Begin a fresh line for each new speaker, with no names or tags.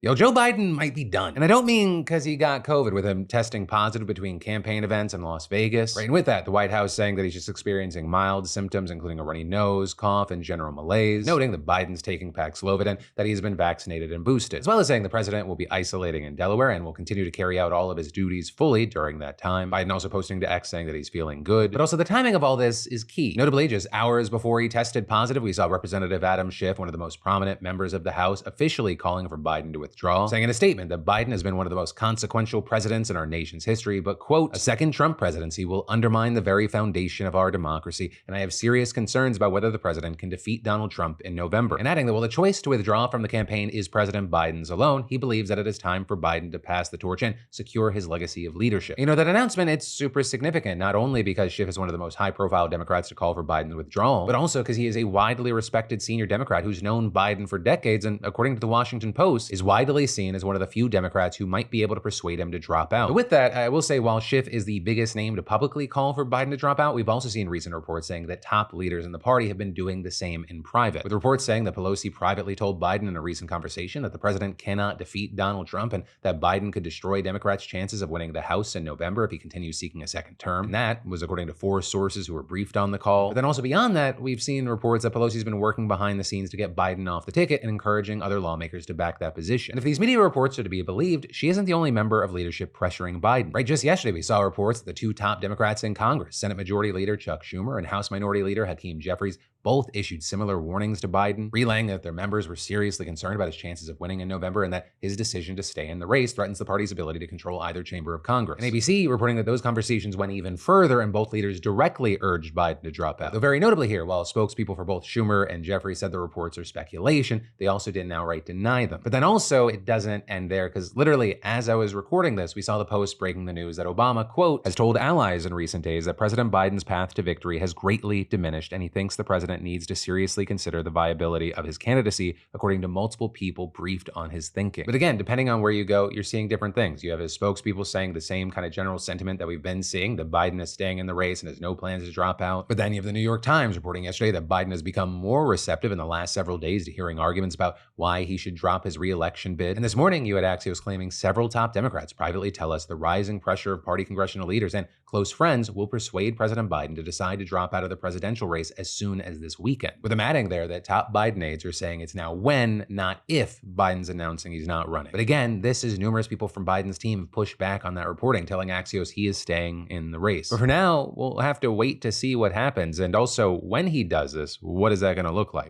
Yo, Joe Biden might be done. And I don't mean because he got COVID with him testing positive between campaign events in Las Vegas. Right, and with that, the White House saying that he's just experiencing mild symptoms, including a runny nose, cough, and general malaise, noting that Biden's taking Paxlovid and that he's been vaccinated and boosted, as well as saying the president will be isolating in Delaware and will continue to carry out all of his duties fully during that time. Biden also posting to X saying that he's feeling good, but also the timing of all this is key. Notably, just hours before he tested positive, we saw Representative Adam Schiff, one of the most prominent members of the House, officially calling for Biden to withdraw, saying in a statement that Biden has been one of the most consequential presidents in our nation's history, but quote, a second Trump presidency will undermine the very foundation of our democracy, and I have serious concerns about whether the president can defeat Donald Trump in November. And adding that while the choice to withdraw from the campaign is President Biden's alone, he believes that it is time for Biden to pass the torch and secure his legacy of leadership. You know, that announcement, it's super significant, not only because Schiff is one of the most high-profile Democrats to call for Biden's withdrawal, but also because he is a widely respected senior Democrat who's known Biden for decades, and according to the Washington Post, is widely seen as one of the few Democrats who might be able to persuade him to drop out. But with that, I will say while Schiff is the biggest name to publicly call for Biden to drop out, we've also seen recent reports saying that top leaders in the party have been doing the same in private, with reports saying that Pelosi privately told Biden in a recent conversation that the president cannot defeat Donald Trump and that Biden could destroy Democrats' chances of winning the House in November if he continues seeking a second term. And that was according to 4 sources who were briefed on the call. But then also beyond that, we've seen reports that Pelosi's been working behind the scenes to get Biden off the ticket and encouraging other lawmakers to back that position. And if these media reports are to be believed, she isn't the only member of leadership pressuring Biden. Right, just yesterday we saw reports that the 2 top Democrats in Congress, Senate Majority Leader Chuck Schumer and House Minority Leader Hakeem Jeffries, both issued similar warnings to Biden, relaying that their members were seriously concerned about his chances of winning in November and that his decision to stay in the race threatens the party's ability to control either chamber of Congress. And ABC reporting that those conversations went even further and both leaders directly urged Biden to drop out. Though very notably here, while spokespeople for both Schumer and Jeffries said the reports are speculation, they also didn't outright deny them. But then also it doesn't end there, because literally as I was recording this, we saw the Post breaking the news that Obama, quote, has told allies in recent days that President Biden's path to victory has greatly diminished and he thinks the president needs to seriously consider the viability of his candidacy, according to multiple people briefed on his thinking. But again, depending on where you go, you're seeing different things. You have his spokespeople saying the same kind of general sentiment that we've been seeing, that Biden is staying in the race and has no plans to drop out. But then you have the New York Times reporting yesterday that Biden has become more receptive in the last several days to hearing arguments about why he should drop his re-election bid. And this morning, you had Axios claiming several top Democrats privately tell us the rising pressure of party congressional leaders and close friends will persuade President Biden to decide to drop out of the presidential race as soon as this weekend. With them adding there that top Biden aides are saying it's now when, not if, Biden's announcing he's not running. But again, this is numerous people from Biden's team have pushed back on that reporting, telling Axios he is staying in the race. But for now, we'll have to wait to see what happens. And also, when he does this, what is that going to look like?